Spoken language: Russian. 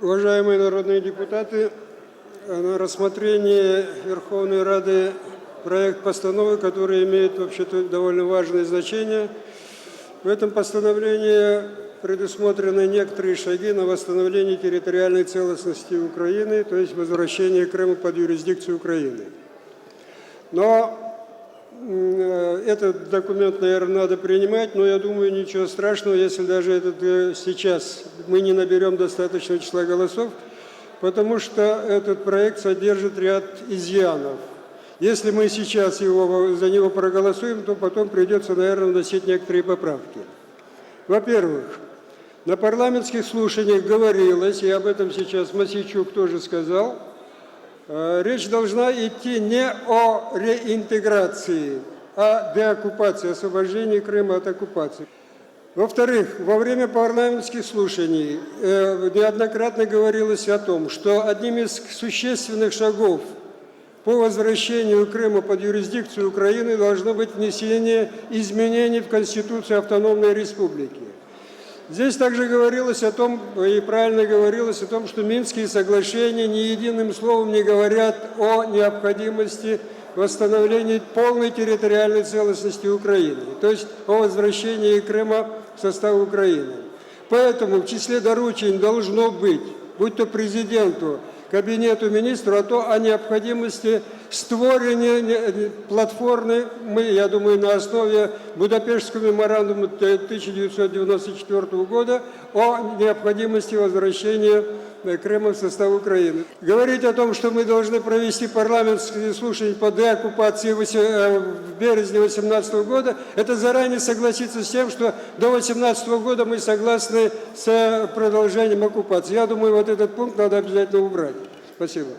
Уважаемые народные депутаты, на рассмотрение Верховной Рады проект постановы, который имеет вообще-то довольно важное значение. В этом постановлении предусмотрены некоторые шаги на восстановление территориальной целостности Украины, то есть возвращение Крыма под юрисдикцию Украины. Но этот документ, наверное, надо принимать, но я думаю, ничего страшного, если даже сейчас мы не наберем достаточного числа голосов, потому что этот проект содержит ряд изъянов. Если мы сейчас за него проголосуем, то потом придется, наверное, вносить некоторые поправки. Во-первых, на парламентских слушаниях говорилось, и об этом сейчас Мосейчук тоже сказал, речь должна идти не о реинтеграции, а деоккупации, освобождении Крыма от оккупации. Во-вторых, во время парламентских слушаний неоднократно говорилось о том, что одним из существенных шагов по возвращению Крыма под юрисдикцию Украины должно быть внесение изменений в Конституцию автономной республики. Здесь также говорилось о том, и правильно говорилось о том, что Минские соглашения ни единым словом не говорят о необходимости восстановления полной территориальной целостности Украины, то есть о возвращении Крыма в состав Украины. Поэтому в числе доручений должно быть, будь то президенту, Кабинету министров, а то о необходимости створения платформы, я думаю, на основе Будапештского меморандума 1994 года о необходимости возвращения Крыма в состав Украины. Говорить о том, что мы должны провести парламентские слушания по деоккупации в березне 2018 года, это заранее согласиться с тем, что до 2018 года мы согласны с продолжением оккупации. Я думаю, вот этот пункт надо обязательно убрать. Спасибо.